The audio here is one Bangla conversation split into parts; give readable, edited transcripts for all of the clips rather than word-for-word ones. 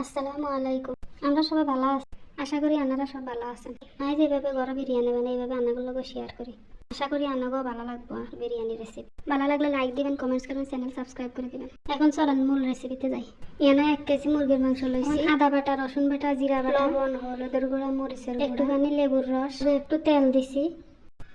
আসসালামু আলাইকুম। আমরা সবাই ভালো আছি। আশা করি আপনারা সব ভালো আছেন। আমি যেভাবে ঘরে বিরিয়ানি বানাই এইভাবে আপনাদের শেয়ার করি। আশা করি আপনাকেও ভালো লাগবে বিরিয়ানি রেসিপি। ভালো লাগলে লাইক দিবেন, কমেন্টস করবেন, চ্যানেল সাবস্ক্রাইব করে দিবেন। এখন চলেন মূল রেসিপিতে যাই। এখানে 1 কেজি মুরগির মাংস লইছি। আদা বাটা, রসুন বাটা, জিরা বাটা, লবণ, হলুদের গুঁড়া, মরিচের গুঁড়া, একটুখানি লেবুর রস, একটু তেল দিছি।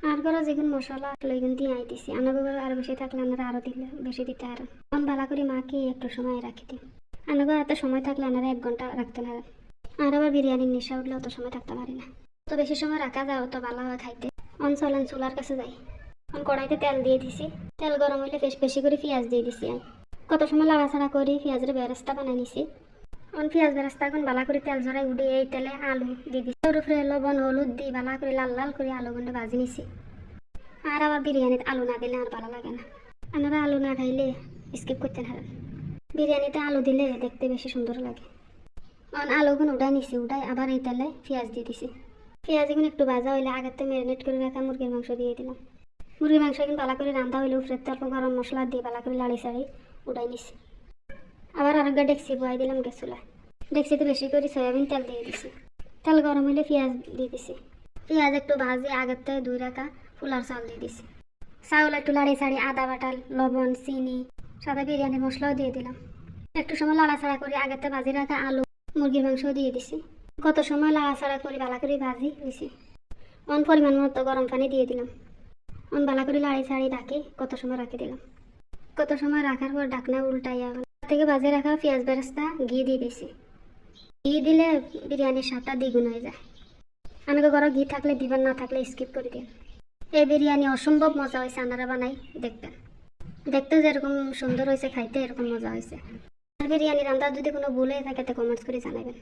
আর ঘরে যেগুলো মশলা লইগুন দিয়ে দিছি। আপনাদের আরো বেশি থাকলে আপনারা আরো দিলে বেশি দিতে আরো। এখন ভালো করে মাখিয়ে একটু সময় রাখি দিই। আপনাদের এত সময় থাকলে আপনারা 1 ঘন্টা রাখতে পারেন। আর আবার বিরিয়ানির নেশা উঠলে অত সময় থাকতে পারি না। তো বেশি সময় রাখা যায় অত ভালো হয় খাইতে। চলেন চুলার কাছে যাই। কড়াইতে তেল দিয়ে দিছি। তেল গরম হইলে বেশি করে পেঁয়াজ দিয়ে দিছি। কত সময় লাড়াছাড়া করি পেঁয়াজের বেরেস্তা বানাই নিছি। পেঁয়াজ বেরেস্তা এখন ভালো করে তেল জড়াই উঠে এই তেলে আলু দিয়ে দিছি। ওর উপরে লবণ হলুদ দিয়ে ভালো করে লাল লাল করে আলু গুঁড়ো ভাজি নিছি। আর আবার বিরিয়ানিতে আলু না দিলে আর ভালো লাগে না। আপনারা আলু না খাইলে স্কিপ করতে পারেন। বিরিয়ানিতে আলু দিলে দেখতে বেশি সুন্দর লাগে। আলুগুলো উঠাই নিছি। উঠাই আবার এই তেলে পেঁয়াজ দিয়ে দিছি। পেঁয়াজগুলো একটু ভাজা হইলে আগের ম্যারিনেট করে রাখা মুরগির মাংস দিয়ে দিলাম। মুরগির মাংস কিন্তু ভালো করে রান্না হইলে উপরে অল্প গরম মশলা দিয়ে ভালো করে লাড়ি সাড়ি উঠাই নিছি। আবার আরেকটা ডেকচি বয়াই দিলাম গ্যাস চুলায়। ডেকচিতে বেশি করে সয়াবিন তেল দিয়ে দিছি। তেল গরম হইলে পেঁয়াজ দিয়ে দিছি। পেঁয়াজ একটু ভাজি আগের থেকে ধুই রাখা ফুলার চাল দিয়ে দিছি। চাউল একটু লাড়ি সাড়ি আদা বাটা, লবণ, চিনি, সাদা বিরিয়ানি মশলাও দিয়ে দিলাম। একটু সময় লাড়াচাড়া করে আগের থেকে ভাজি রাখা আলু মুরগির মাংস দিয়ে দিছি। কত সময় লাড়াচাড়া করে ভালো করে ভাজি দিছি। পরিমাণ মতো গরম পানি দিয়ে দিলাম। ভালো করে লাড়ি ছাড়ি রাখি কত সময় রাখি দিলাম। কত সময় রাখার পর ঢাকনা উল্টাইয়া থেকে ভাজি রাখা পেঁয়াজ বেরেস্তা ঘি দিয়ে দিছি। ঘি দিলে বিরিয়ানির স্বাদটা দ্বিগুণ হয়ে যায়। আমাকে ঘরে ঘি থাকলে দিবেন, না থাকলে স্কিপ করে দিন। এই বিরিয়ানি অসম্ভব মজা হয়েছে। আপনারা বানাই দেখবেন। দেখতে যেরকম সুন্দর হয়েছে খাইতে এরকম মজা হয়েছে। বিরিয়ানি রান্নার যদি কোনো ভুল হয়ে থাকে তো কমেন্টস করে জানাবেন।